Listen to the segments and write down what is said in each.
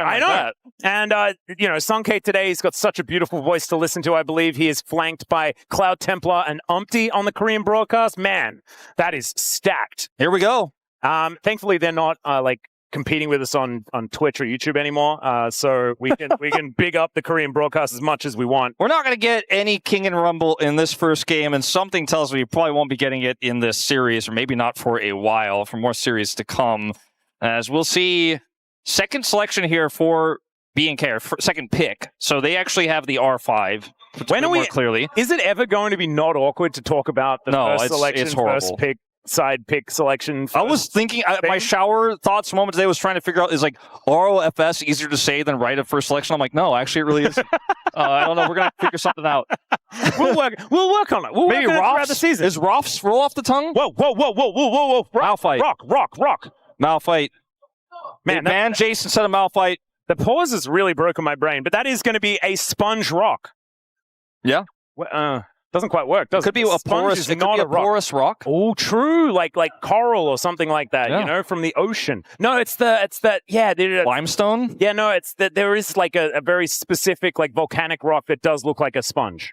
I know. And, Sunkate today, he's got such a beautiful voice to listen to, I believe. He is flanked by Cloud Templar and Umpty on the Korean broadcast. Man, that is stacked. Here we go. Thankfully, they're not, competing with us on Twitch or YouTube anymore, so we can big up the Korean broadcast as much as we want. We're not going to get any King and Rumble in this first game, and something tells me we probably won't be getting it in this series, or maybe not for a while, for more series to come, as we'll see second selection here for BNK, or second pick. So they actually have the R5. When are we? More clearly, is it ever going to be not awkward to talk about the first selection, it's horrible. First pick? Side pick selection. I was thinking, my shower thoughts moment today was trying to figure out, is like ROFS easier to say than right at first selection? I'm like, no, actually it really isn't. I don't know. We're going to figure something out. We'll work on it. Maybe work on it throughout the season. Is Roths roll off the tongue? Whoa. Malphite. Rock. Malphite. Man, Jason said a Malphite. The pause has really broken my brain, but that is going to be a sponge rock. Yeah. Doesn't quite work, does it? Could be a porous, it could be a porous rock. Oh, true. Like coral or something like that, from the ocean. No, it's that, limestone? Yeah, no, it's that there is like a very specific like volcanic rock that does look like a sponge.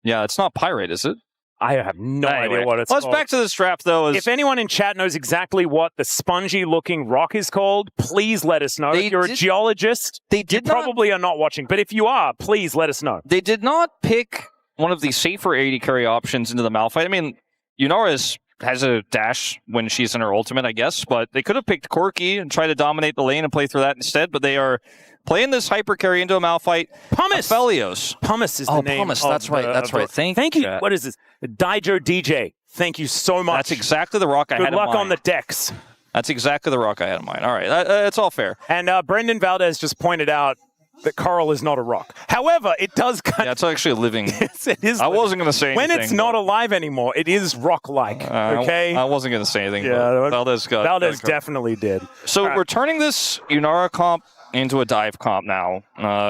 Yeah, it's not pyrite, is it? I have no idea what it's called. Let's back to this draft, though. If anyone in chat knows exactly what the spongy-looking rock is called, please let us know. If you're a geologist, you probably are not watching. But if you are, please let us know. They did not pick one of the safer AD carry options into the Malphite. I mean, Yunara has a dash when she's in her ultimate, I guess, but they could have picked Corki and tried to dominate the lane and play through that instead, but they are playing this hyper carry into a Malphite. Pumice! Aphelios. Pumice is the name. Pumice, that's right. Thank you. What is this? Daijo DJ. Thank you so much. That's exactly the rock I had in mind. Good luck on the decks. That's exactly the rock I had in mind. All right, that's all fair. And Brendan Valdez just pointed out that coral is not a rock. However, it does kind of... Yeah, it's actually a living... Yes, it is. I wasn't going to say anything. When it's not alive anymore, it is rock-like, okay? I wasn't going to say anything, yeah, but Valdez definitely did. So we're turning this Yunara comp into a dive comp now,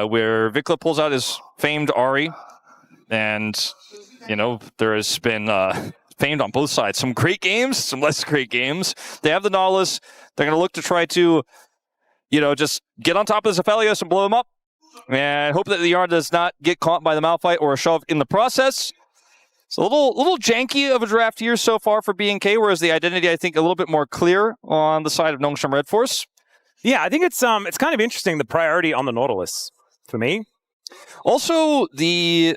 where Vikla pulls out his famed Ahri, and, there has been... famed on both sides. Some great games, some less great games. They have the Nautilus. They're going to look to try to, just get on top of this Aphelios and blow him up. And hope that the Yarn does not get caught by the Malphite or a shove in the process. It's a little janky of a draft here so far for BNK, whereas the identity, I think, a little bit more clear on the side of Nongshim RedForce. Yeah, I think it's kind of interesting, the priority on the Nautilus, for me. Also, the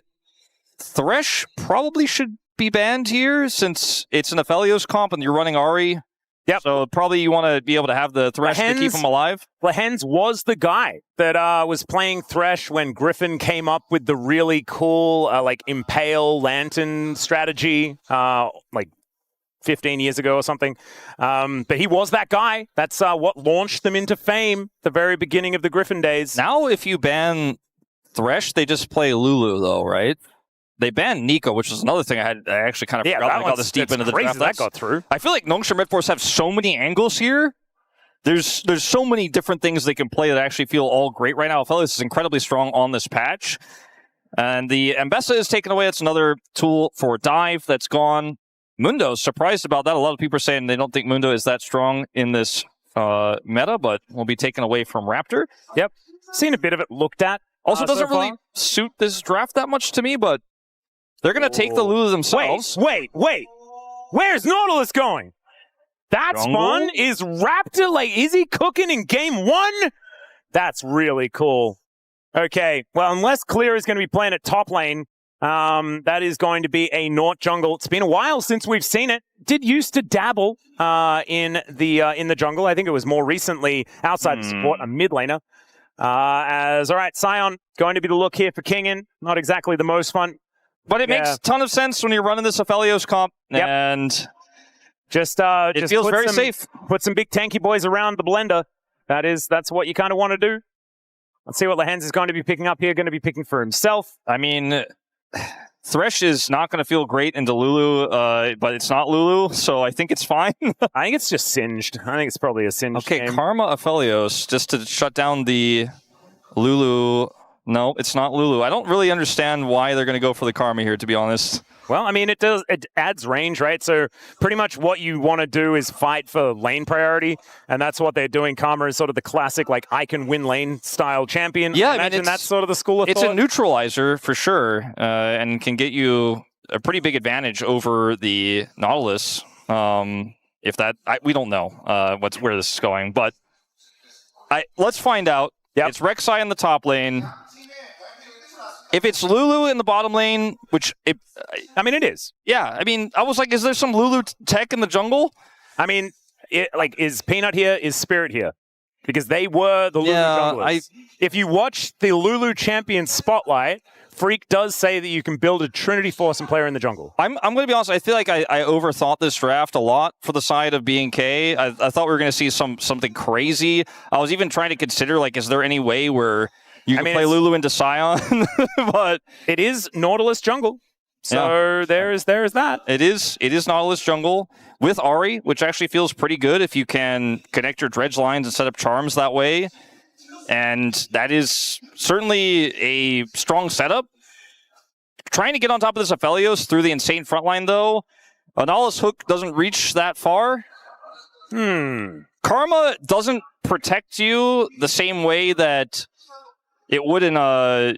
Thresh probably should be banned here, since it's an Aphelios comp and you're running Ahri. Yep. So probably you want to be able to have the Thresh to keep him alive. Lehens was the guy that was playing Thresh when Griffin came up with the really cool Impale Lantern strategy 15 years ago or something. But he was that guy. That's what launched them into fame, the very beginning of the Griffin days. Now if you ban Thresh, they just play Lulu though, right? They banned Nico, which was another thing I actually kind of forgot when I got this deep into the draft. That got through. I feel like Nongshim RedForce have so many angles here. There's so many different things they can play that actually feel all great right now. Aphelios is incredibly strong on this patch. And the Ambessa is taken away. It's another tool for dive that's gone. Mundo's surprised about that. A lot of people are saying they don't think Mundo is that strong in this meta, but will be taken away from Raptor. Yep. Seen a bit of it looked at. Also doesn't really suit this draft that much to me, but they're going to take the Lulu themselves. Wait. Where's Nautilus going? That spawn is Raptor. Is he cooking in game 1? That's really cool. Okay, well, unless Clear is going to be playing at top lane, that is going to be a Naut jungle. It's been a while since we've seen it. Did used to dabble in the jungle. I think it was more recently outside of support, a mid laner. All right, Sion going to be the look here for Kingin. Not exactly the most fun. But it makes a ton of sense when you're running this Aphelios comp, and it feels very safe. Put some big tanky boys around the blender. That's what you kind of want to do. Let's see what Lehens is going to be picking up here. Going to be picking for himself. I mean, Thresh is not going to feel great into Lulu, but it's not Lulu, so I think it's fine. I think it's just singed. I think it's probably a singed game. Karma Aphelios, just to shut down the Lulu No, it's not Lulu. I don't really understand why they're going to go for the Karma here, to be honest. Well, I mean, it adds range, right? So pretty much what you want to do is fight for lane priority, and that's what they're doing. Karma is sort of the classic, like, I can win lane style champion. Yeah, I mean, that's sort of the school of thought. It's a neutralizer for sure, and can get you a pretty big advantage over the Nautilus. If that, we don't know where this is going, but let's find out. Yep. It's Rek'Sai in the top lane. If it's Lulu in the bottom lane, I mean, it is. Yeah, I mean, I was like, is there some Lulu tech in the jungle? I mean, is Peanut here? Is Spirit here? Because they were the Lulu junglers. If you watch the Lulu Champion Spotlight, Freak does say that you can build a Trinity Force and player in the jungle. I'm going to be honest, I feel like I overthought this draft a lot for the side of BNK. I thought we were going to see something crazy. I was even trying to consider, like, is there any way where you can play Lulu into Sion? But it is Nautilus jungle. So there is that. It is Nautilus jungle with Ahri, which actually feels pretty good if you can connect your dredge lines and set up charms that way. And that is certainly a strong setup. Trying to get on top of this Aphelios through the insane front line, though. Nautilus hook doesn't reach that far. Karma doesn't protect you the same way that it would in a...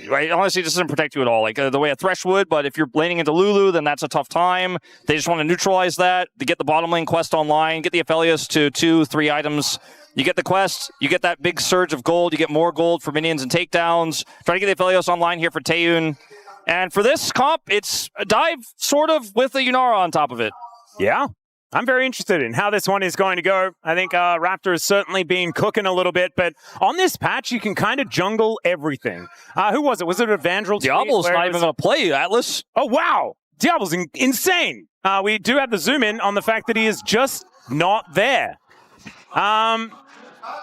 Right? Honestly, it doesn't protect you at all, like the way a Thresh would, but if you're laning into Lulu, then that's a tough time. They just want to neutralize that, to get the bottom lane quest online, get the Aphelios to 2-3 items. You get the quest, you get that big surge of gold, you get more gold for minions and takedowns. Try to get the Aphelios online here for Taeyun. And for this comp, it's a dive, sort of, with a Yunara on top of it. Yeah. I'm very interested in how this one is going to go. I think Raptor has certainly been cooking a little bit, but on this patch, you can kind of jungle everything. Who was it? Was it Evandrel? Diablo's not even going to play, Atlas. Oh, wow. Diablo's insane. We do have the zoom in on the fact that he is just not there.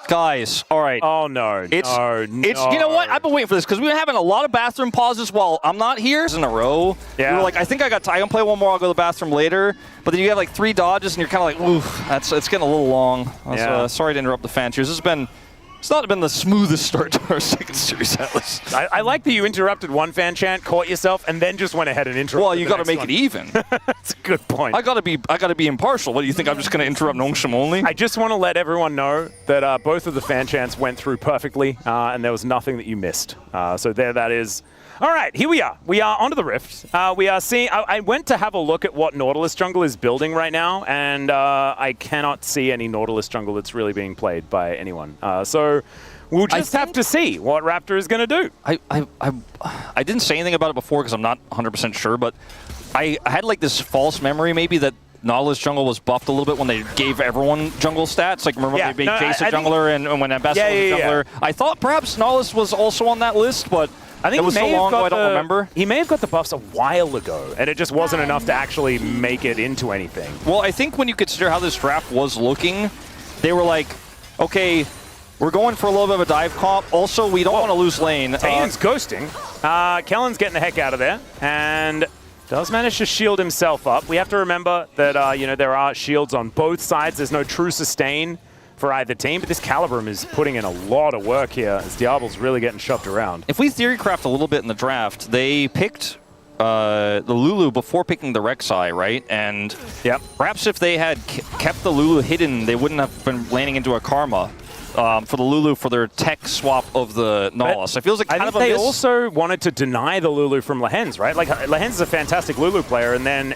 Guys, all right. Oh, no. It's you know what? I've been waiting for this because we've been having a lot of bathroom pauses while I'm not here in a row. Yeah. We were like, I think I can play one more. I'll go to the bathroom later. But then you have like 3 dodges and you're kind of like, oof, it's getting a little long. Yeah. Sorry to interrupt the fan cheers. It's not been the smoothest start to our second series, Atlas. I like that you interrupted one fan chant, caught yourself, and then just went ahead and interrupted. Well, you got to make it even. That's a good point. I got to be impartial. What do you think? I'm just going to interrupt Nongshim only? I just want to let everyone know that both of the fan chants went through perfectly, and there was nothing that you missed. So there that is. All right, here we are. We are onto the Rift. We are seeing... I went to have a look at what Nautilus jungle is building right now, and I cannot see any Nautilus jungle that's really being played by anyone. So we'll just have to see what Raptor is going to do. I didn't say anything about it before because I'm not 100% sure, but I had like this false memory maybe that Nautilus jungle was buffed a little bit when they gave everyone jungle stats. Like, remember when they made Jace a jungler and when Ambassador was a jungler? I thought perhaps Nautilus was also on that list, but... I think it was so long ago, I don't remember. He may have got the buffs a while ago, and it just wasn't enough to actually make it into anything. Well, I think when you consider how this draft was looking, they were like, okay, we're going for a little bit of a dive comp. Also, we don't want to lose lane. Taeyun's ghosting. Kellen's getting the heck out of there, and does manage to shield himself up. We have to remember that there are shields on both sides. There's no true sustain for either team, but this Calibrum is putting in a lot of work here as Diablo's really getting shoved around. If we theorycraft a little bit in the draft, they picked the Lulu before picking the Rek'Sai, right? And perhaps if they had kept the Lulu hidden, they wouldn't have been landing into a Karma for the Lulu for their tech swap of the Nautilus. It feels like kind of a miss. They also wanted to deny the Lulu from Lehens, right? Like, Lehens is a fantastic Lulu player, and then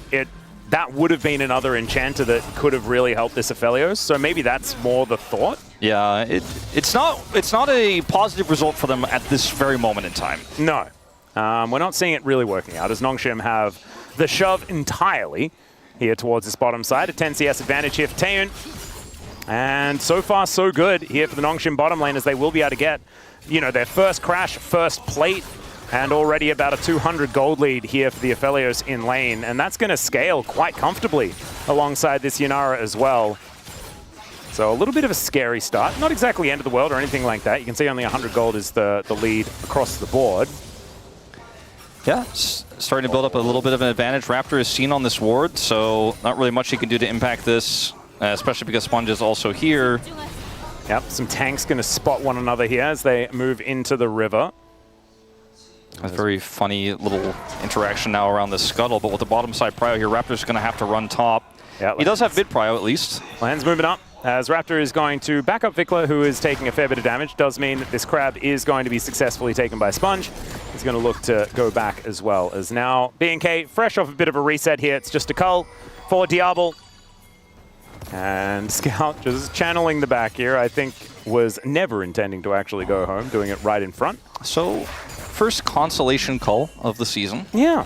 that would have been another enchanter that could have really helped this Aphelios. So maybe that's more the thought. Yeah, it's not a positive result for them at this very moment in time. No. We're not seeing it really working out as Nongshim have the shove entirely here towards this bottom side. A 10 CS advantage here for Taeyun. And so far, so good here for the Nongshim bottom lane as they will be able to get, their first crash, first plate, and already about a 200 gold lead here for the Aphelios in lane. And that's going to scale quite comfortably alongside this Yunara as well. So a little bit of a scary start. Not exactly end of the world or anything like that. You can see only 100 gold is the lead across the board. Yeah, starting to build up a little bit of an advantage. Raptor is seen on this ward, so not really much he can do to impact this, especially because Sponge is also here. Yep, some tanks going to spot one another here as they move into the river. A very funny little interaction now around the scuttle, but with the bottom side prio here, Raptor's going to have to run top. Yeah, he does have mid prio at least. Lands moving up as Raptor is going to back up Vikla, who is taking a fair bit of damage. Does mean that this crab is going to be successfully taken by Sponge. He's going to look to go back as well, as now BNK fresh off a bit of a reset here. It's just a cull for Diablo. And Scout just channeling the back here, I think was never intending to actually go home, doing it right in front. So, first consolation cull of the season. Yeah.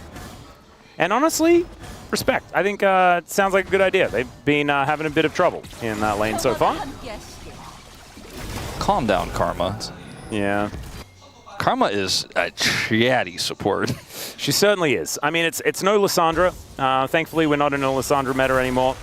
And honestly, respect. I think it sounds like a good idea. They've been having a bit of trouble in that lane so far. Calm down, Karma. Yeah. Karma is a chatty support. She certainly is. I mean, it's no Lissandra. Thankfully, we're not in a Lissandra meta anymore.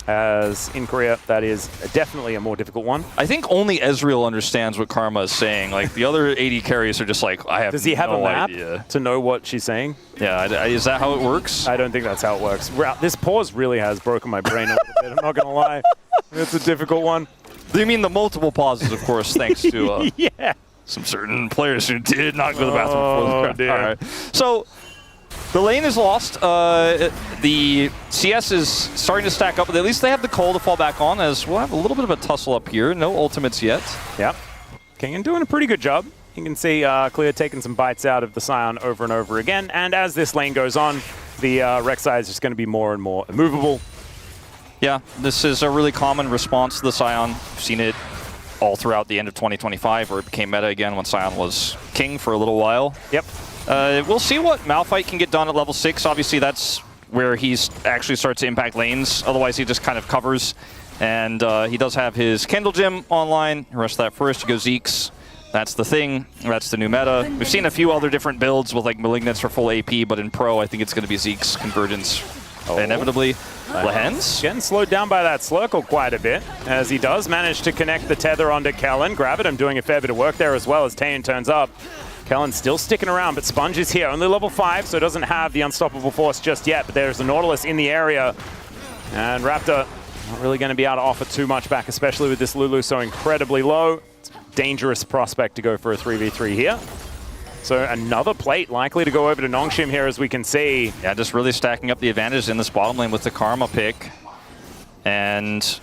As in Korea, that is definitely a more difficult one. I think only Ezreal understands what Karma is saying. Like, the other AD carries are just like, I have no idea. Does he have a map to know what she's saying? Yeah, is that how it works? I don't think that's how it works. This pause really has broken my brain a little bit, I'm not going to lie. It's a difficult one. You mean the multiple pauses, of course, thanks to yeah. some certain players who did not go to the bathroom before the dear. All right. So, the lane is lost. The CS is starting to stack up, but at least they have the Cole to fall back on, as we'll have a little bit of a tussle up here. No ultimates yet. Yep. Kengan doing a pretty good job. You can see Clear taking some bites out of the Scion over and over again. And as this lane goes on, the Rek'Sai is just going to be more and more immovable. Yeah, this is a really common response to the Scion. We've seen it all throughout the end of 2025, where it became meta again when Scion was king for a little while. Yep. We'll see what Malphite can get done at level 6. Obviously, that's where he actually starts to impact lanes. Otherwise, he just kind of covers. And he does have his Kendall Gem online. The rest of that first, you go Zeke's. That's the thing. That's the new meta. We've seen a few other different builds with like Malignants for full AP, but in Pro, I think it's going to be Zeke's Convergence inevitably. Lehens getting slowed down by that Slurkle quite a bit, as he does manage to connect the tether onto Kellen. Gravitum doing a fair bit of work there as well as Taeyeon turns up. Kellen's still sticking around, but Sponge is here. Only level 5, so doesn't have the unstoppable force just yet, but there's a Nautilus in the area. And Raptor not really going to be able to offer too much back, especially with this Lulu so incredibly low. It's a dangerous prospect to go for a 3v3 here. So another plate likely to go over to Nongshim here, as we can see. Yeah, just really stacking up the advantage in this bottom lane with the Karma pick. And,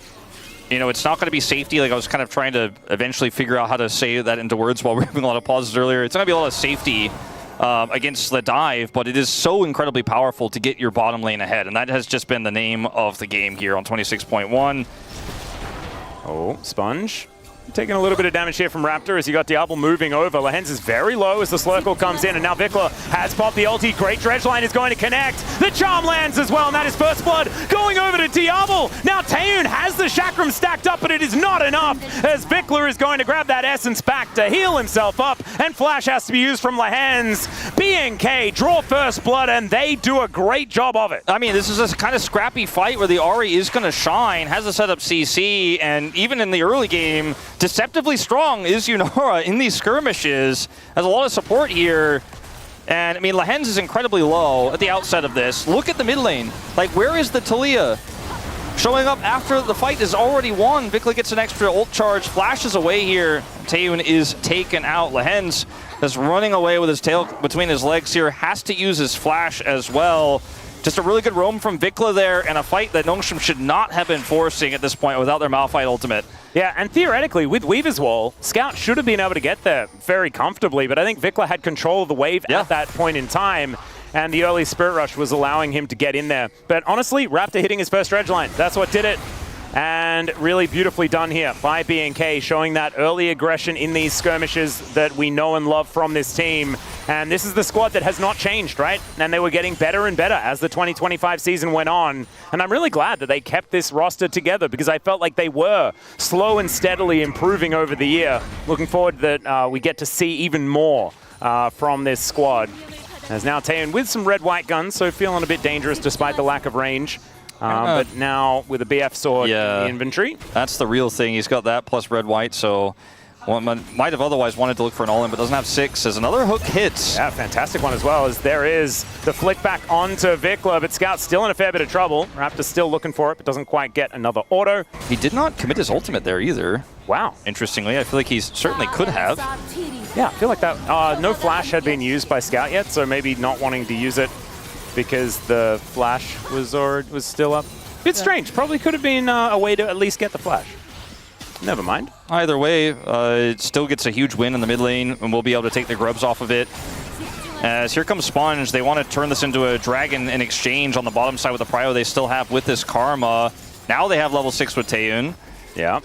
you know, it's not going to be safety. Like, I was kind of trying to eventually figure out how to say that into words while we were having a lot of pauses earlier. It's not going to be a lot of safety against the dive, but it is so incredibly powerful to get your bottom lane ahead. And that has just been the name of the game here on 26.1. Oh, Sponge taking a little bit of damage here from Raptor as you got Diablo moving over. Lehens is very low as the Slurkle comes in, and now Vikla has popped the ulti. Great dredge line is going to connect. The charm lands as well, and that is first blood going over to Diablo. Now Taeyeon has the chakram stacked up, but it is not enough as Vikla is going to grab that essence back to heal himself up, and flash has to be used from Lehens. BNK draw first blood, and they do a great job of it. I mean, this is a kind of scrappy fight where the Ahri is going to shine, has a setup CC, and even in the early game, deceptively strong is Yunara in these skirmishes. Has a lot of support here. And, I mean, Lehens is incredibly low at the outset of this. Look at the mid lane. Like, where is the Talia? Showing up after the fight is already won. Vikla gets an extra ult charge, flashes away here. Taeyeon is taken out. Lehens is running away with his tail between his legs here. Has to use his flash as well. Just a really good roam from Vikla there, and a fight that Nongshim should not have been forcing at this point without their Malphite ultimate. Yeah, and theoretically, with Weaver's Wall, Scout should have been able to get there very comfortably, but I think Vikla had control of the wave at that point in time, and the early Spirit Rush was allowing him to get in there. But honestly, Raptor hitting his first dredge line, that's what did it. And really beautifully done here by BNK, showing that early aggression in these skirmishes that we know and love from this team. And this is the squad that has not changed, right? And they were getting better and better as the 2025 season went on. And I'm really glad that they kept this roster together, because I felt like they were slow and steadily improving over the year. Looking forward that we get to see even more from this squad. As now Taeyeon with some red-white guns, so feeling a bit dangerous despite the lack of range. But now with a BF sword in the inventory. That's the real thing. He's got that plus red-white, so might have otherwise wanted to look for an all-in, but doesn't have 6 as another hook hits. Yeah, fantastic one as well, as there is the flick back onto Vikla, but Scout's still in a fair bit of trouble. Raptor's still looking for it, but doesn't quite get another auto. He did not commit his ultimate there either. Wow. Interestingly, I feel like he certainly could have. Yeah, I feel like that. No flash had been used by Scout yet, so maybe not wanting to use it because the flash was still up. Bit strange. Probably could have been a way to at least get the flash. Never mind. Either way, it still gets a huge win in the mid lane, and we'll be able to take the grubs off of it. As here comes Sponge, they want to turn this into a dragon in exchange on the bottom side with the prio they still have with this Karma. Now they have level 6 with Taeyun. Yeah.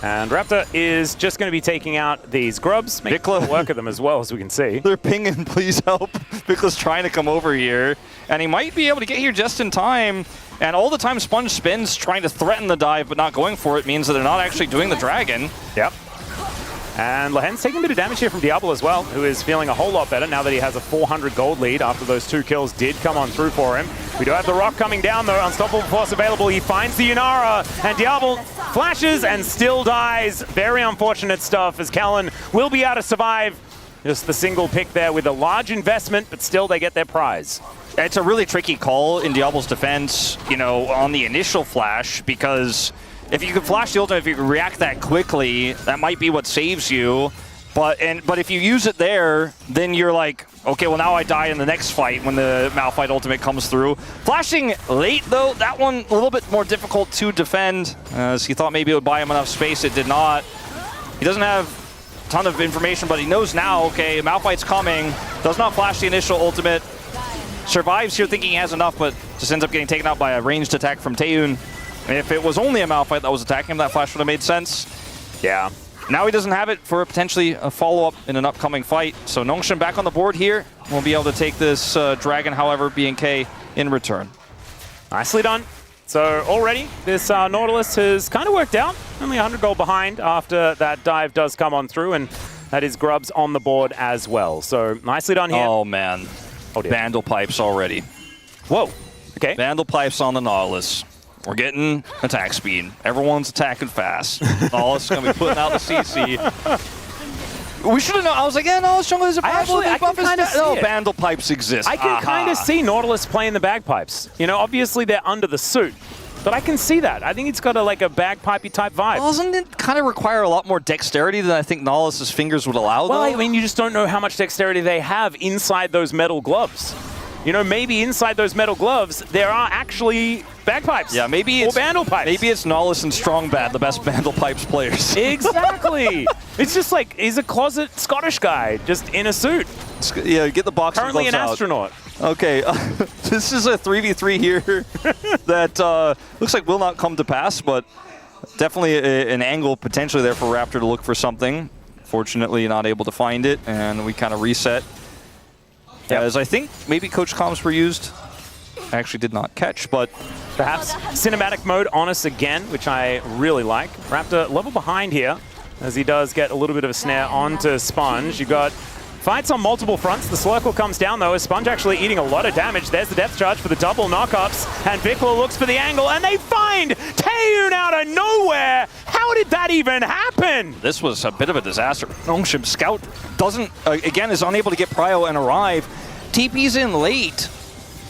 And Raptor is just going to be taking out these grubs, making work of them as well, as we can see. They're pinging, please help. Vikla's trying to come over here, and he might be able to get here just in time. And all the time Sponge spins trying to threaten the dive but not going for it means that they're not actually doing the dragon. Yep. And Lehen's taking a bit of damage here from Diablo as well, who is feeling a whole lot better now that he has a 400 gold lead after those 2 kills did come on through for him. We do have the rock coming down though, Unstoppable Force available. He finds the Yunara, and Diablo flashes and still dies. Very unfortunate stuff, as Callan will be able to survive. Just the single pick there with a large investment, but still they get their prize. It's a really tricky call in Diablo's defense, you know, on the initial flash, because if you can flash the ultimate, if you can react that quickly, that might be what saves you. But if you use it there, then you're like, okay, well now I die in the next fight when the Malphite ultimate comes through. Flashing late though, that one a little bit more difficult to defend, as he thought maybe it would buy him enough space. It did not. He doesn't have a ton of information, but he knows now, okay, Malphite's coming. Does not flash the initial ultimate. Survives here thinking he has enough, but just ends up getting taken out by a ranged attack from Taeyun. If it was only a Malphite that was attacking him, that flash would have made sense. Yeah. Now he doesn't have it for potentially a follow-up in an upcoming fight. So Nongshim back on the board here. We'll be able to take this dragon, however, BNK in return. Nicely done. So already this Nautilus has kind of worked out. Only 100 gold behind after that dive does come on through, and that is grubs on the board as well. So nicely done here. Oh man. Oh, dear. Vandal pipes already. Whoa. Okay. Vandal pipes on the Nautilus. We're getting attack speed. Everyone's attacking fast. Nautilus is going to be putting out the CC. We should have known. I was like, yeah, Nautilus jungle is a problem. I can kind of see it. Vandal pipes exist. I can kind of see Nautilus playing the bagpipes. You know, obviously they're under the suit, but I can see that. I think it's got like a bagpipey type vibe. Doesn't it kind of require a lot more dexterity than I think Nautilus's fingers would allow, well, though? I mean, you just don't know how much dexterity they have inside those metal gloves. You know, maybe inside those metal gloves, there are actually bagpipes. Yeah, maybe it's Vandal pipes. Maybe it's Nautilus and Strongbad, the best Vandal pipes players. Exactly. It's just like, he's a closet Scottish guy, just in a suit. Yeah, get the boxing Currently gloves an out. astronaut. Okay, this is a 3v3 here that looks like will not come to pass, but definitely an angle potentially there for Raptor to look for something. Fortunately, not able to find it, and we kind of reset. Yep. As I think maybe Coach Comms were used. I actually did not catch, but perhaps cinematic mode on us again, which I really like. Raptor level behind here, as he does get a little bit of a snare onto Sponge. You got fights on multiple fronts. The Slurkle comes down though, as Sponge actually eating a lot of damage. There's the depth charge for the double knockups, and Vikla looks for the angle, and they find Taeyun out of nowhere. How did that even happen? This was a bit of a disaster. Nongshim Scout doesn't, again, is unable to get prio and arrive. TP's in late.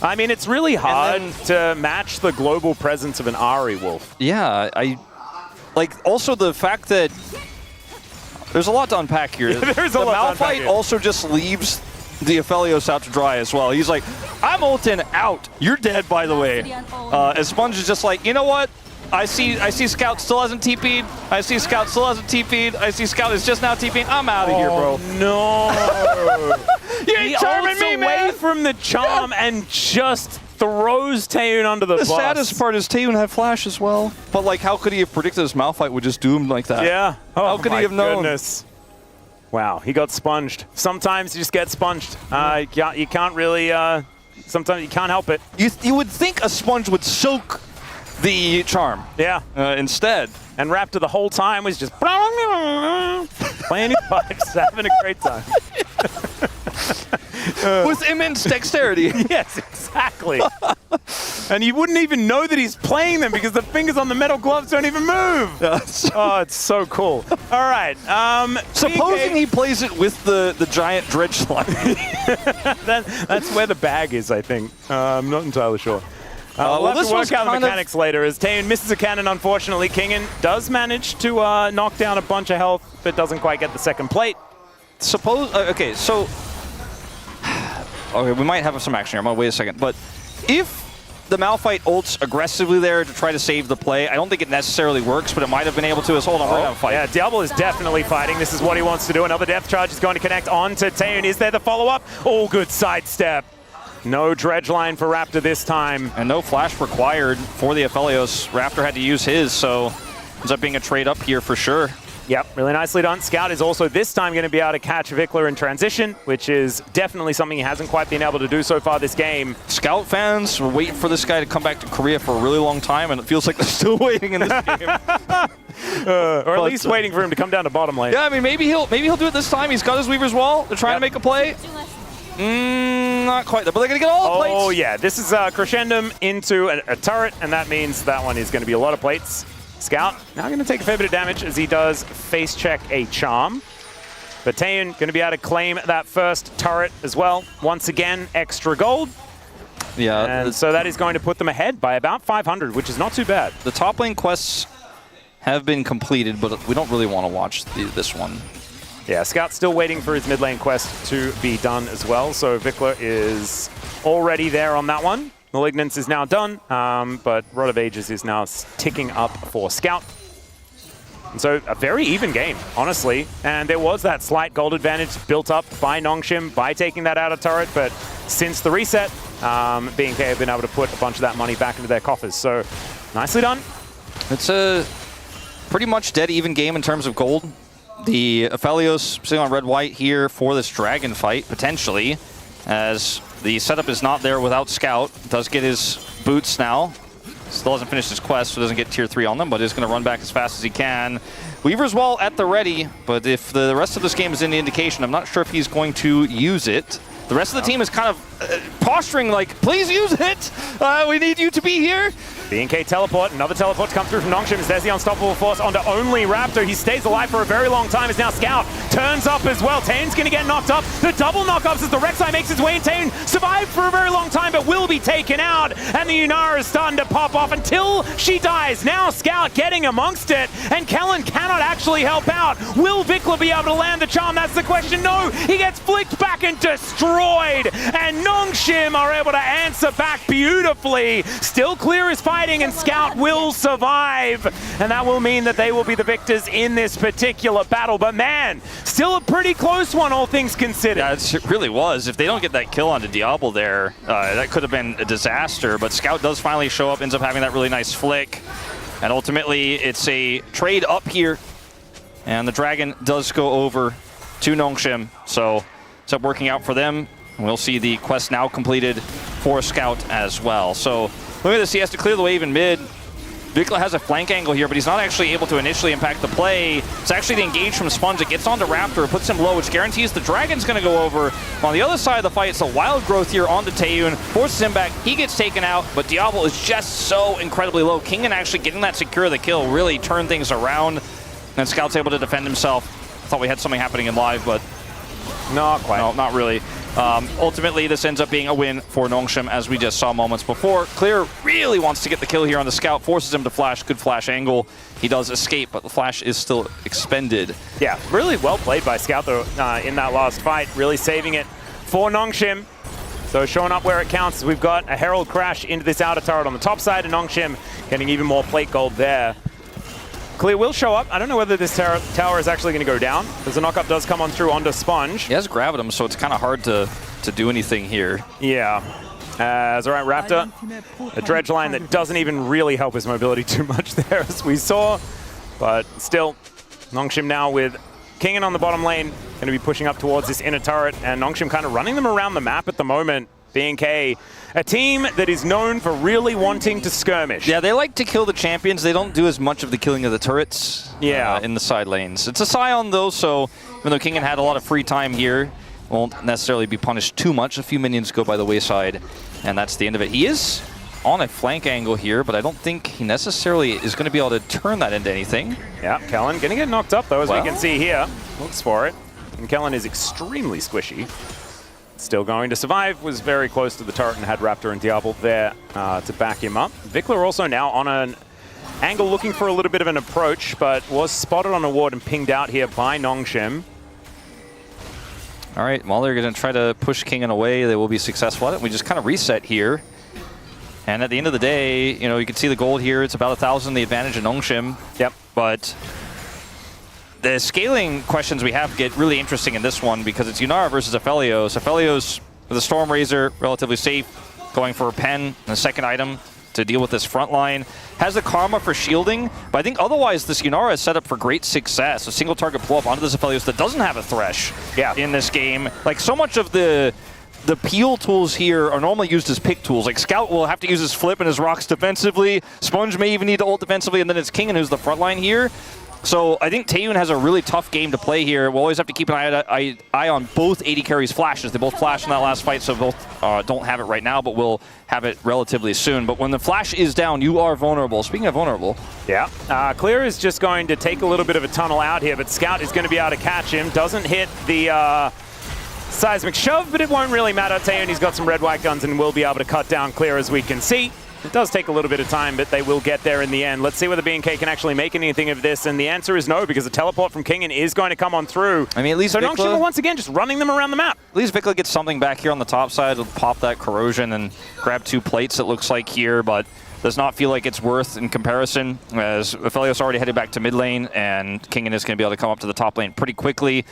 I mean, it's really hard to match the global presence of an Ahri Wolf. Yeah, like also the fact that there's a lot to unpack here. There's a lot to unpack here. Malphite also just leaves the Aphelios out to dry as well. He's like, I'm ulting out. You're dead, by the way. As Sponge is just like, you know what? I see Scout still hasn't TP'd. I see Scout still hasn't TP'd. I see Scout is just now TP'ing. I'm out of here, bro. No. You ain't charming me, man. Away from the charm and just throws Taeyun under the bus. The saddest part is Taeyun had flash as well. But like, how could he have predicted this Malphite would just do him like that? Yeah. How could he have known? Goodness. Wow, he got sponged. Sometimes you just get sponged. You can't really, sometimes you can't help it. You would think a sponge would soak the charm. Yeah. Instead. And Raptor the whole time was just playing his pipes, having a great time. With immense dexterity. Yes, exactly. And you wouldn't even know that he's playing them because the fingers on the metal gloves don't even move. Oh, it's so cool. All right. Supposing he plays it with the giant dredge slime. That's where the bag is, I think. I'm not entirely sure. We'll have to work out the kind mechanics later as Taeyeon misses a cannon, unfortunately. Kingen does manage to knock down a bunch of health, but doesn't quite get the second plate. Okay, so... Okay, we might have some action here. I'm going to wait a second. But if the Malphite ults aggressively there to try to save the play, I don't think it necessarily works, but it might have been able to. Hold on, we're going to fight. Yeah, Diablo is definitely fighting. This is what he wants to do. Another depth charge is going to connect onto Taeyeon. Is there the follow-up? Oh, good sidestep. No dredge line for Raptor this time. And no flash required for the Aphelios. Raptor had to use his, so ends up being a trade up here for sure. Yep, really nicely done. Scout is also this time going to be able to catch Vikler in transition, which is definitely something he hasn't quite been able to do so far this game. Scout fans were waiting for this guy to come back to Korea for a really long time, and it feels like they're still waiting in this game. Or at least waiting for him to come down to bottom lane. Yeah, I mean, maybe he'll do it this time. He's got his Weaver's Wall. They're trying to make a play. Not quite there, but they're going to get all the plates. Oh, yeah. This is crescendum into a turret, and that means that one is going to be a lot of plates. Scout now going to take a fair bit of damage as he does face check a charm. But Taeyeon going to be able to claim that first turret as well. Once again, extra gold. Yeah. And so that is going to put them ahead by about 500, which is not too bad. The top lane quests have been completed, but we don't really want to watch this one. Yeah, Scout's still waiting for his mid lane quest to be done as well. So Vikler is already there on that one. Malignance is now done, but Rod of Ages is now ticking up for Scout. And so a very even game, honestly. And there was that slight gold advantage built up by Nongshim by taking that outer turret, but since the reset, BNK have been able to put a bunch of that money back into their coffers. So nicely done. It's a pretty much dead even game in terms of gold. The Aphelios sitting on red-white here for this dragon fight, potentially, as the setup is not there without Scout. Does get his boots now. Still hasn't finished his quest, so doesn't get tier 3 on them, but is going to run back as fast as he can. Weaver's Wall at the ready, but if the rest of this game is any indication, I'm not sure if he's going to use it. The rest of the team is kind of posturing like, please use it! We need you to be here! BNK teleport, another teleport to come through from Nongshim as there's the unstoppable force onto only Raptor. He stays alive for a very long time as now Scout turns up as well. Taeyeon's going to get knocked up. The double knockups as the Rek'Sai makes his way, and Taeyeon survived for a very long time but will be taken out. And the Yunara is starting to pop off until she dies. Now Scout getting amongst it, and Kellen cannot actually help out. Will Vikler be able to land the charm? That's the question. No, he gets flicked back and destroyed. And Nongshim are able to answer back beautifully. Still clear as fighting, and Scout will survive. And that will mean that they will be the victors in this particular battle. But man, still a pretty close one, all things considered. Yeah, it really was. If they don't get that kill onto Diablo there, that could have been a disaster. But Scout does finally show up, ends up having that really nice flick. And ultimately, it's a trade up here. And the Dragon does go over to Nongshim. So it's up working out for them. We'll see the quest now completed for Scout as well. So look at this, he has to clear the wave in mid. Vikler has a flank angle here, but he's not actually able to initially impact the play. It's actually the engage from Sponge. It gets onto Raptor, puts him low, which guarantees the Dragon's going to go over. On the other side of the fight, it's a wild growth here onto Taeyeon, forces him back. He gets taken out, but Diablo is just so incredibly low. Kingen actually getting that secure the kill really turned things around, and Scout's able to defend himself. I thought we had something happening in live, but not quite. No, not really. Ultimately, this ends up being a win for Nongshim, as we just saw moments before. Clear really wants to get the kill here on the Scout, forces him to flash. Good flash angle. He does escape, but the flash is still expended. Yeah, really well played by Scout, though, in that last fight. Really saving it for Nongshim. So showing up where it counts, we've got a Herald crash into this outer turret on the top side, and Nongshim getting even more plate gold there. Clear will show up. I don't know whether this tower is actually going to go down, because the knockup does come on through onto Sponge. He has Gravitum, so it's kind of hard to do anything here. Yeah. As all right, Raptor, a dredge line that doesn't even really help his mobility too much there, as we saw. But still, Nongshim now with Kingen on the bottom lane, going to be pushing up towards this inner turret, and Nongshim kind of running them around the map at the moment. BNK, a team that is known for really wanting to skirmish. Yeah, they like to kill the champions. They don't do as much of the killing of the turrets in the side lanes. It's a Scion, though, so even though Kingen had a lot of free time here, won't necessarily be punished too much. A few minions go by the wayside, and that's the end of it. He is on a flank angle here, but I don't think he necessarily is going to be able to turn that into anything. Yeah, Kellen going to get knocked up, though, as we can see here. Looks for it. And Kellen is extremely squishy. Still going to survive, was very close to the turret and had Raptor and Diablo there to back him up. Vikla also now on an angle looking for a little bit of an approach, but was spotted on a ward and pinged out here by Nongshim. All right, while they're going to try to push Kingen away, they will be successful at it. We just kind of reset here. And at the end of the day, you know, you can see the gold here. It's about 1,000, the advantage of Nongshim. Yep. But the scaling questions we have get really interesting in this one because it's Yunara versus Aphelios. Aphelios with a Storm Razor, relatively safe, going for a pen and a second item to deal with this front line. Has the Karma for shielding, but I think otherwise this Yunara is set up for great success. A single target pull up onto this Aphelios that doesn't have a Thresh in this game. Like, so much of the peel tools here are normally used as pick tools. Like, Scout will have to use his flip and his rocks defensively. Sponge may even need to ult defensively, and then it's Kingen who's the front line here. So I think Taeyun has a really tough game to play here. We'll always have to keep an eye on both AD carries' flashes. They both flashed in that last fight, so both don't have it right now, but we'll have it relatively soon. But when the flash is down, you are vulnerable. Speaking of vulnerable. Yeah. Clear is just going to take a little bit of a tunnel out here, but Scout is going to be able to catch him. Doesn't hit the seismic shove, but it won't really matter. Taeyun, he's got some red-white guns and will be able to cut down Clear, as we can see. It does take a little bit of time, but they will get there in the end. Let's see whether BNK can actually make anything of this, and the answer is no, because the teleport from Kingen is going to come on through. I mean, at least so Nongshim once again just running them around the map. At least Vikla gets something back here on the top side. Will pop that corrosion and grab 2 plates, it looks like here, but does not feel like it's worth in comparison, as Aphelios already headed back to mid lane, and Kingen is going to be able to come up to the top lane pretty quickly.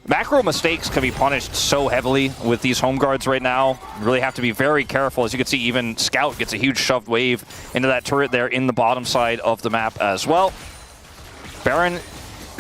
Macro mistakes can be punished so heavily with these home guards right now. You really have to be very careful. As you can see, even Scout gets a huge shoved wave into that turret there in the bottom side of the map as well. Baron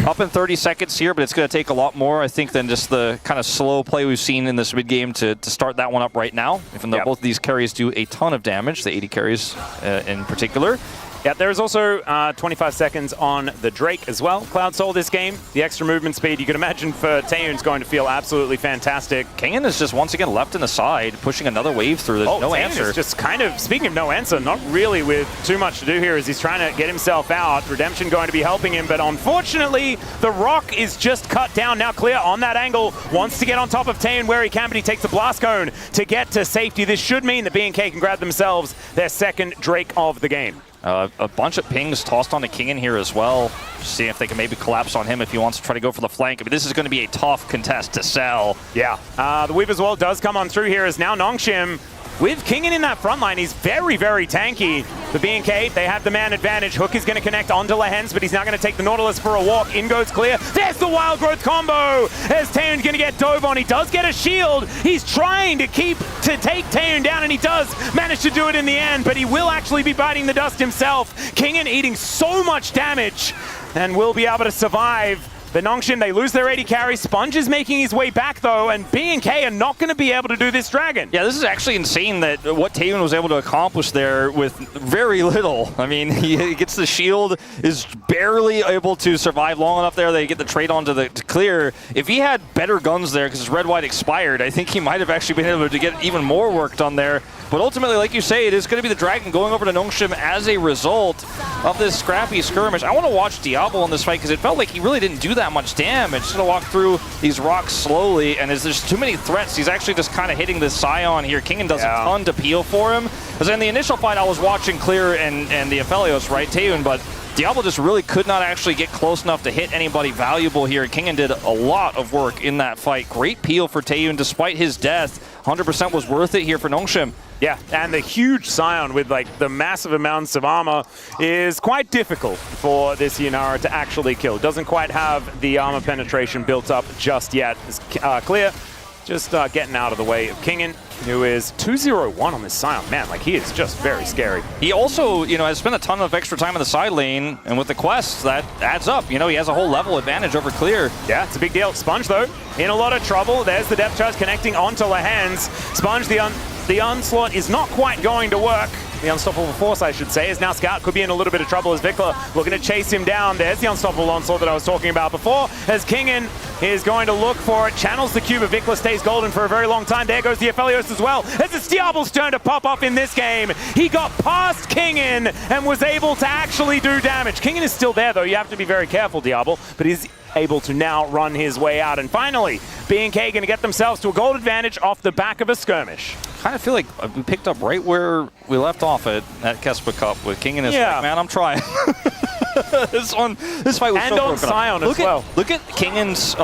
up in 30 seconds here, but it's going to take a lot more, I think, than just the kind of slow play we've seen in this mid-game to start that one up right now, even though both of these carries do a ton of damage, the 80 carries in particular. Yeah, there's also 25 seconds on the Drake as well. Cloud Soul this game, the extra movement speed, you can imagine for Taeyun's going to feel absolutely fantastic. Kingen is just once again left in the side, pushing another wave through. There's no answer. Is just kind of, speaking of no answer, not really with too much to do here as he's trying to get himself out. Redemption going to be helping him, but unfortunately, the rock is just cut down. Now Clear on that angle, wants to get on top of Taeyun where he can, but he takes the blast cone to get to safety. This should mean that BNK can grab themselves their second Drake of the game. A bunch of pings tossed onto Kingen here as well. See if they can maybe collapse on him if he wants to try to go for the flank. But this is going to be a tough contest to sell. Yeah. The Weave as well does come on through here as now Nongshim with Kingen in that front line. He's very, very tanky. The BNK, they have the man advantage. Hook is going to connect onto Lehens, but he's now going to take the Nautilus for a walk. In goes Clear. There's the Wild Growth combo. As Taeyun's going to get dove on. He does get a shield. He's trying to take Taeyun down, and he does manage to do it in the end, but he will actually be biting the dust himself. Kingen eating so much damage and will be able to survive. The Nongshim, they lose their 80 carry. Sponge is making his way back, though, and BNK are not going to be able to do this Dragon. Yeah, this is actually insane that what Taeyun was able to accomplish there with very little. I mean, he gets the shield, is barely able to survive long enough there. They get the trade onto the Clear. If he had better guns there, because his red-white expired, I think he might have actually been able to get even more work done there. But ultimately, like you say, it is going to be the Dragon going over to Nongshim as a result of this scrappy skirmish. I want to watch Diablo in this fight because it felt like he really didn't do that much damage. Just going to walk through these rocks slowly, and as there's too many threats, he's actually just kind of hitting this Scion here. Kingen does a ton to peel for him. Because in the initial fight, I was watching Clear and the Aphelios, right, Taeyun, but Diablo just really could not actually get close enough to hit anybody valuable here. Kingen did a lot of work in that fight. Great peel for Taeyun despite his death. 100% was worth it here for Nongshim. Yeah, and the huge Scion with like the massive amounts of armor is quite difficult for this Yunara to actually kill. Doesn't quite have the armor penetration built up just yet. It's Clear just getting out of the way of Kingen, who is 2-0-1 on this Scion. Man, like he is just very scary. He also, you know, has spent a ton of extra time in the side lane, and with the quests, that adds up. You know, he has a whole level advantage over Clear. Yeah, it's a big deal. Sponge, though, in a lot of trouble. There's the depth charge connecting onto Lehens. Sponge, the onslaught is not quite going to work. the Unstoppable Force, I should say, is now Scout could be in a little bit of trouble as Vikla looking to chase him down. There's the Unstoppable Onslaught that I was talking about before, as Kingen is going to look for it, channels the cube, but Vikla stays golden for a very long time. There goes the Aphelios as well, as it's Diablo's turn to pop up in this game. He got past Kingen and was able to actually do damage. Kingen is still there, though. You have to be very careful, Diablo, but he's able to now run his way out. And finally, BNK going to get themselves to a gold advantage off the back of a skirmish. Kind of feel like we picked up right where we left off at Kespa Cup with King and his like, man, I'm trying. this fight was and so on Sion as well. Look at Kingan's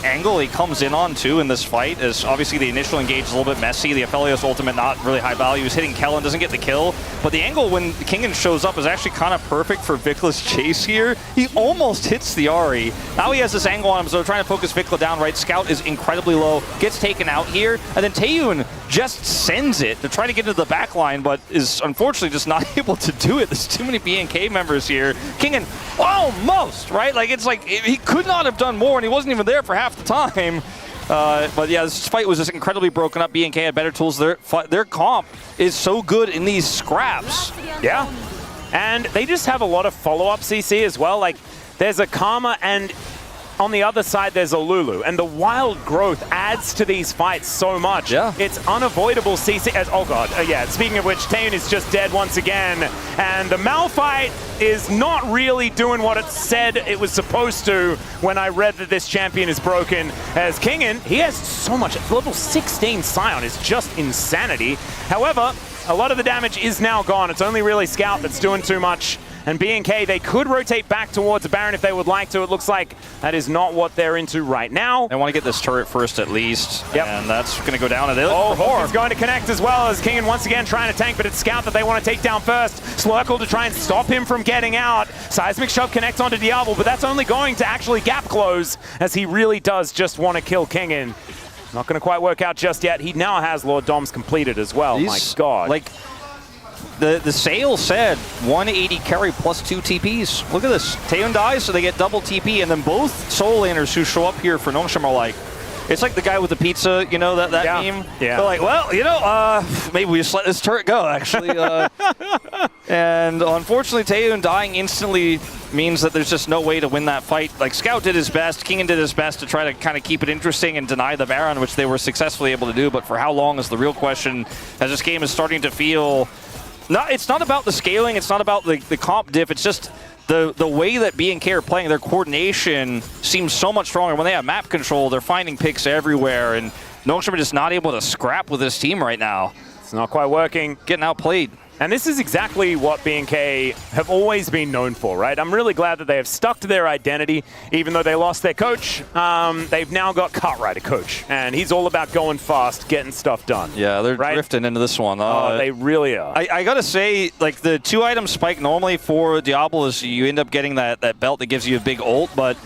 angle he comes in on too in this fight. As obviously the initial engage is a little bit messy. The Aphelios ultimate not really high value. He's hitting Kellen, doesn't get the kill. But the angle when Kingen shows up is actually kind of perfect for Vikla's chase here. He almost hits the Ahri. Now he has this angle on him, so trying to focus Vikla down right. Scout is incredibly low, gets taken out here, and then Taeyun just sends it to try to get into the back line, but is unfortunately just not able to do it. There's too many BNK members here. Kingen almost, right? Like, it's like he could not have done more, and he wasn't even there for half the time. But yeah, this fight was just incredibly broken up. BNK had better tools. Their comp is so good in these scraps. Yeah, and they just have a lot of follow-up CC as well. Like, there's a Karma, and on the other side, there's a Lulu. And the wild growth adds to these fights so much. Yeah. It's unavoidable CC. Oh, God. Yeah, speaking of which, Taeyun is just dead once again. And the Malphite is not really doing what it said it was supposed to when I read that this champion is broken. As Kingen, he has so much. Level 16 Sion is just insanity. However, a lot of the damage is now gone. It's only really Scout that's doing too much. And BNK, they could rotate back towards a Baron if they would like to. It looks like that is not what they're into right now. They want to get this turret first at least. Yep. And that's going to go down. Oh, he's going to connect as well as Kingen once again trying to tank, but it's Scout that they want to take down first. Slurkle to try and stop him from getting out. Seismic Shove connects onto Diablo, but that's only going to actually gap close as he really does just want to kill Kingen. Not going to quite work out just yet. He now has Lord Doms completed as well. My God. Like, the sale said 180 carry plus 2 TPs. Look at this. Taeyun dies, so they get double TP, and then both solo laners who show up here for Nongshim are like, it's like the guy with the pizza, you know, that meme? Yeah. They're like, well, you know, maybe we just let this turret go, actually. And unfortunately, Taeyun dying instantly means that there's just no way to win that fight. Like, Scout did his best, Kingen did his best to try to kind of keep it interesting and deny the Baron, which they were successfully able to do, but for how long is the real question, as this game is starting to feel... it's not about the scaling, it's not about the comp diff, it's just the way that BNK are playing. Their coordination seems so much stronger. When they have map control, they're finding picks everywhere, and Nongshim are just not able to scrap with this team right now. It's not quite working. Getting outplayed. And this is exactly what BNK have always been known for, right? I'm really glad that they have stuck to their identity, even though they lost their coach. They've now got Cartwright, a coach, and he's all about going fast, getting stuff done. Yeah, they're drifting into this one. They really are. I gotta say, like, the 2-item spike normally for Diablo is you end up getting that belt that gives you a big ult, but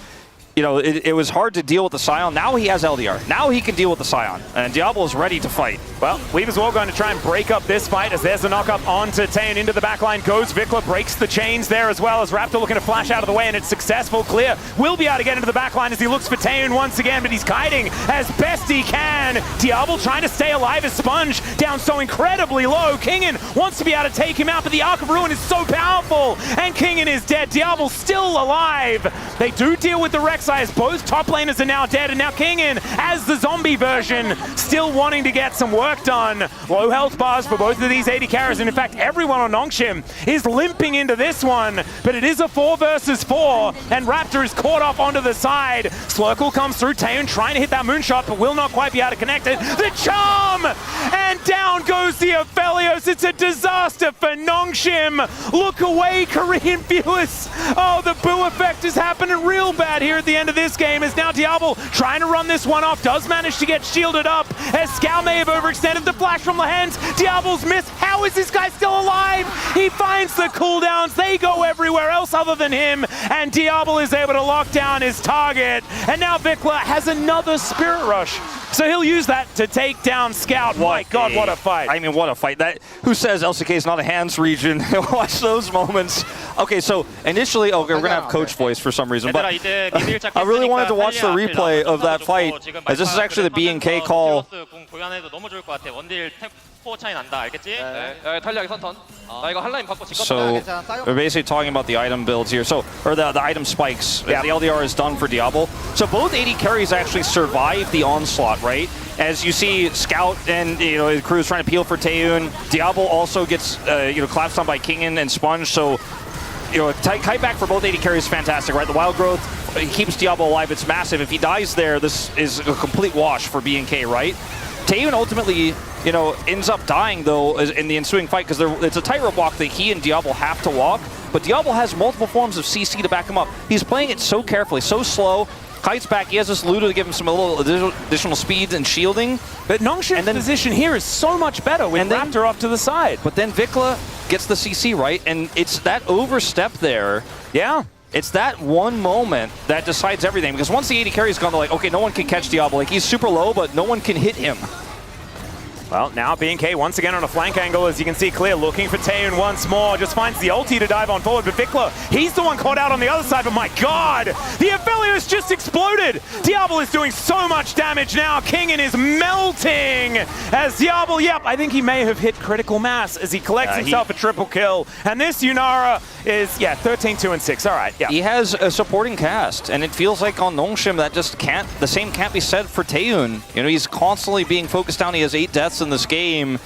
you know, it was hard to deal with the Sion. Now he has LDR. Now he can deal with the Sion. And Diablo is ready to fight. Well, Weave as well going to try and break up this fight as there's a knock-up onto Taeyun into the backline. Goes Vikla, breaks the chains there as well as Raptor looking to flash out of the way, and it's successful. Clear will be able to get into the backline as he looks for Taeyun once again, but he's kiting as best he can. Diablo trying to stay alive as Sponge down so incredibly low. Kingen wants to be able to take him out, but the Arc of Ruin is so powerful, and Kingen is dead. Diablo still alive. They do deal with the Rek'Sai as both top laners are now dead, and now Kingen, as the zombie version, still wanting to get some work done. Low health bars for both of these 80 carries, and in fact, everyone on Nongshim is limping into this one, but it is a 4 versus 4, and Raptor is caught off onto the side. Slurkle comes through, Taeyun trying to hit that moonshot, but will not quite be able to connect it. The charm! And down goes the Aphelios. It's a disaster for Nongshim. Look away, Korean viewers. Oh, the boo effect is happening real bad here at the end of this game, as now Diablo trying to run this one off, does manage to get shielded up, as Scout may have overextended. The flash from the hands, Diablo's missed. How is this guy still alive? He finds the cooldowns, they go everywhere else other than him, and Diablo is able to lock down his target, and now Vikla has another Spirit Rush. So he'll use that to take down Scout. My God, what a fight. I mean, what a fight. Who says LCK is not a hands region? Watch those moments. Okay, so initially, we're going to have coach voice for some reason, but I really wanted to watch the replay of that fight, as this is actually the BNK call. 스코어 차이 난다, 알겠지? 탄력이 선턴. 나 이거 한 라인 받고 집 So 갔다. we're basically talking about the item builds here. So, or the item spikes. Yeah. The LDR is done for Diablo. So both AD carries actually survive the onslaught, right? As you see, Scout and his crew is trying to peel for Taeyoon. Diablo also gets collapsed on by Kingen and Sponge. So kite back for both AD carries is fantastic, right? The Wild Growth keeps Diablo alive. It's massive. If he dies there, this is a complete wash for BNK, right? Taeyoon ultimately, ends up dying, though, in the ensuing fight, because it's a tightrope walk that he and Diablo have to walk, but Diablo has multiple forms of CC to back him up. He's playing it so carefully, so slow. Kite's back. He has this Ludo to give him some little additional speed and shielding. But Nongshim's position here is so much better with Raptor off to the side. But then Vikla gets the CC, right? And it's that overstep there. Yeah. It's that one moment that decides everything. Because once the AD carry's gone, they're like, okay, no one can catch Diablo. Like, he's super low, but no one can hit him. Well, now BNK once again on a flank angle, as you can see clear, looking for Taeyoon once more. Just finds the ulti to dive on forward, but Vikla, he's the one caught out on the other side, but my god! The Aphelios just exploded! Diablo is doing so much damage now. Kingen is melting as Diablo, I think he may have hit critical mass as he collects himself a triple kill. And this Yunara is, 13, 2, and 6. All right, He has a supporting cast, and it feels like on Nongshim that just the same can't be said for Taeyoon. He's constantly being focused down. He has 8 deaths in this game,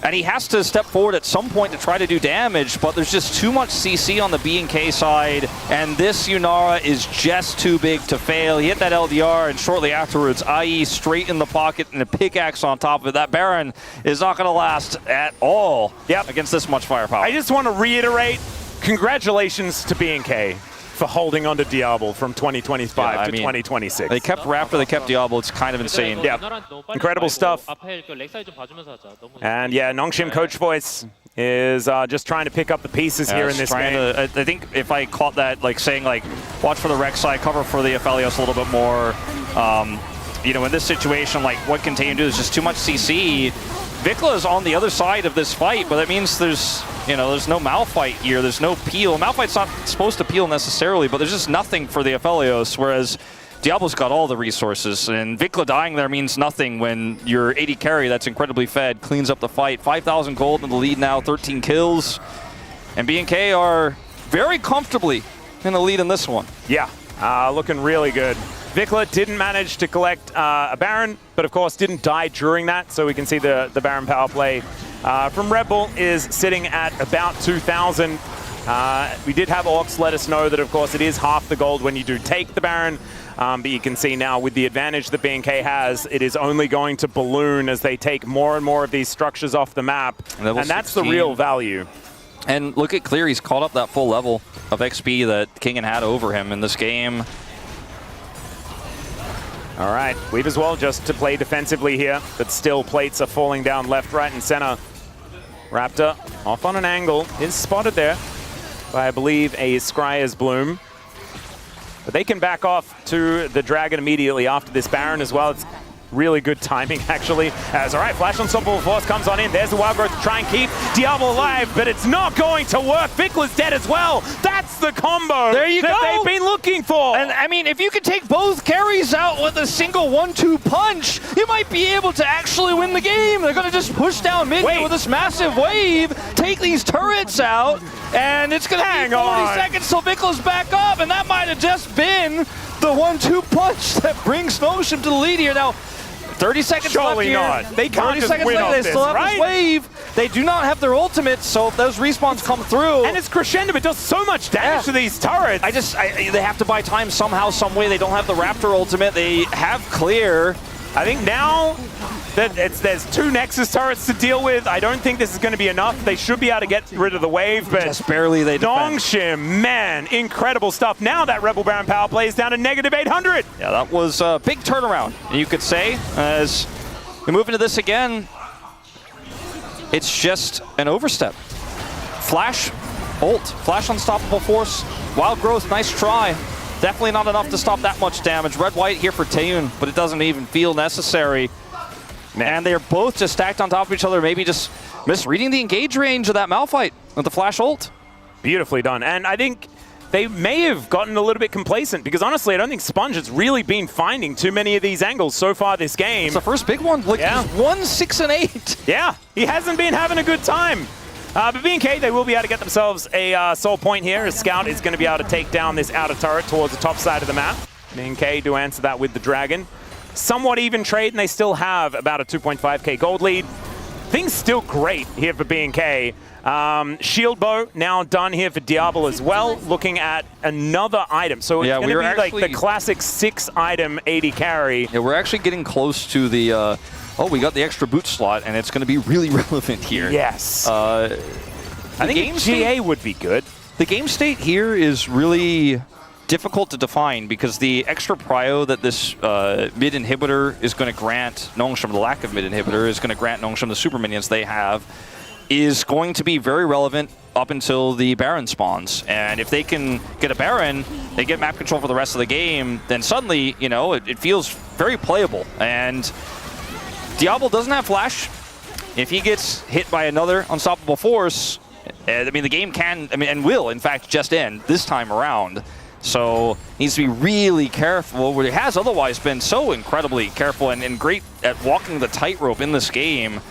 and he has to step forward at some point to try to do damage, but there's just too much CC on the BNK side, and this Yunara is just too big to fail. He hit that LDR, and shortly afterwards, IE straight in the pocket and a pickaxe on top of it. That Baron is not going to last at all against this much firepower. I just want to reiterate, congratulations to BNK for holding on to Diablo from 2025 to 2026. They kept Raptor, they kept Diablo. It's kind of insane. Yeah, incredible stuff. And Nongshim Coach Voice is just trying to pick up the pieces here in this game. I think if I caught that, saying, watch for the Rex side, cover for the Aphelios a little bit more. In this situation, what can Taeyoon do? There's just too much CC. Vikla is on the other side of this fight, but that means there's no Malphite here. There's no peel. Malphite's not supposed to peel necessarily, but there's just nothing for the Aphelios, whereas Diablo's got all the resources, and Vikla dying there means nothing when your AD carry that's incredibly fed cleans up the fight. 5,000 gold in the lead now, 13 kills, and BNK are very comfortably in the lead in this one. Yeah, looking really good. Vikla didn't manage to collect a Baron, but of course didn't die during that, so we can see the Baron power play from Red Bull is sitting at about 2,000. We did have Orcs let us know that, of course, it is half the gold when you do take the Baron, but you can see now with the advantage that BNK has, it is only going to balloon as they take more and more of these structures off the map, and that's 16. The real value. And look at Clear, he's caught up that full level of XP that Kingen had over him in this game. All right, Weave as well just to play defensively here, but still plates are falling down left, right, and center. Raptor off on an angle, is spotted there by, I believe, a Scryer's Bloom. But they can back off to the Dragon immediately after this Baron as well. It's really good timing, actually. As, all right, Flash Unstoppable Force comes on in. There's the Wild Growth to try and keep Diablo alive, but it's not going to work. Vikla's dead as well. That's the combo that they've been looking for. And, I mean, if you can take both carries out with a single 1-2 punch, you might be able to actually win the game. They're going to just push down mid with this massive wave, take these turrets out, and it's going to be 40 seconds till Vikla's back up, and that might have just been the 1-2 punch that brings Nongshim to the lead here. Now, 30 seconds left here. Not. They can't 30 just seconds win later, off they still this, have this wave. They do not have their ultimates, so if those respawns come through. And it's crescendo, it does so much damage to these turrets. They have to buy time somehow, some way. They don't have the Raptor ultimate. They have Clear. I think now that there's 2 Nexus turrets to deal with, I don't think this is going to be enough. They should be able to get rid of the wave, but just barely they defend. Nongshim, man, incredible stuff. Now that Rebel Baron power play is down to -800. Yeah, that was a big turnaround, you could say. As we move into this again, it's just an overstep. Flash, ult, Flash Unstoppable Force, Wild Growth, nice try. Definitely not enough to stop that much damage. Red-white here for Taeyoon, but it doesn't even feel necessary. And they're both just stacked on top of each other, maybe just misreading the engage range of that Malphite with the Flash ult. Beautifully done. And I think they may have gotten a little bit complacent because honestly, I don't think Sponge has really been finding too many of these angles so far this game. It's the first big one. Like, yeah. He's 1, 6, and 8. Yeah, he hasn't been having a good time. But BNK, they will be able to get themselves a soul point here. A scout is going to be able to take down this outer turret towards the top side of the map. BNK do answer that with the dragon. Somewhat even trade, and they still have about a 2.5k gold lead. Things still great here for BNK. Shield bow now done here for Diablo as well, looking at another item. So it's going to be like the classic 6-item 80 carry. Yeah, we're actually getting close to the, oh, we got the extra boot slot, and it's going to be really relevant here. Yes. I think GA would be good. The game state here is really difficult to define because the extra prio that this mid inhibitor is going to grant Nongshim, the lack of mid inhibitor, is going to grant Nongshim the super minions they have, is going to be very relevant up until the Baron spawns. And if they can get a Baron, they get map control for the rest of the game, then suddenly, you know, it feels very playable. And Diablo doesn't have flash. If he gets hit by another unstoppable force, I mean, the game can, I mean, and will, in fact, just end this time around. So needs to be really careful, where he has otherwise been so incredibly careful and great at walking the tightrope in this game.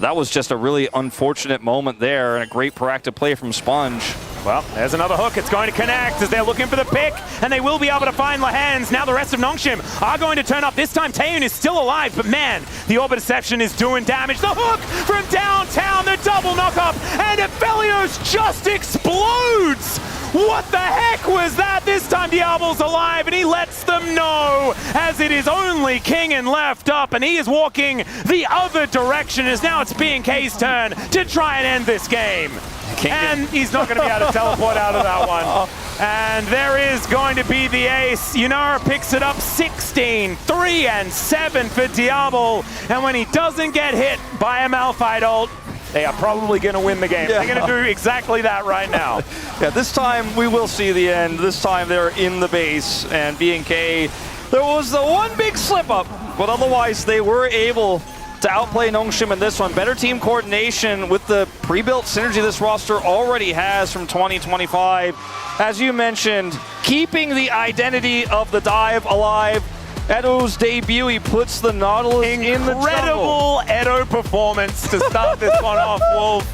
That was just a really unfortunate moment there, and a great proactive play from Sponge. Well, there's another hook. It's going to connect as they're looking for the pick, and they will be able to find Lahans. Now the rest of Nongshim are going to turn up. This time Taeyun is still alive, but man, the Orbit Deception is doing damage. The hook from downtown, the double knock-up, and Aphelios just explodes! What the heck was that? This time Diablo's alive, and he lets them know as it is only King left up, and he is walking the other direction as now it's BNK's turn to try and end this game. And he's not going to be able to teleport out of that one. And there is going to be the ace. Yunara picks it up 16, 3 and 7 for Diablo. And when he doesn't get hit by a Malphite ult, they are probably going to win the game. Yeah. They're going to do exactly that right now. Yeah, this time we will see the end. This time they're in the base, and BNK, there was the one big slip up, but otherwise they were able to outplay Nongshim in this one. Better team coordination with the pre-built synergy this roster already has from 2025. As you mentioned, keeping the identity of the dive alive. Edo's debut, he puts the Nautilus in the jungle. Incredible Edo performance to start this one off, Wolf.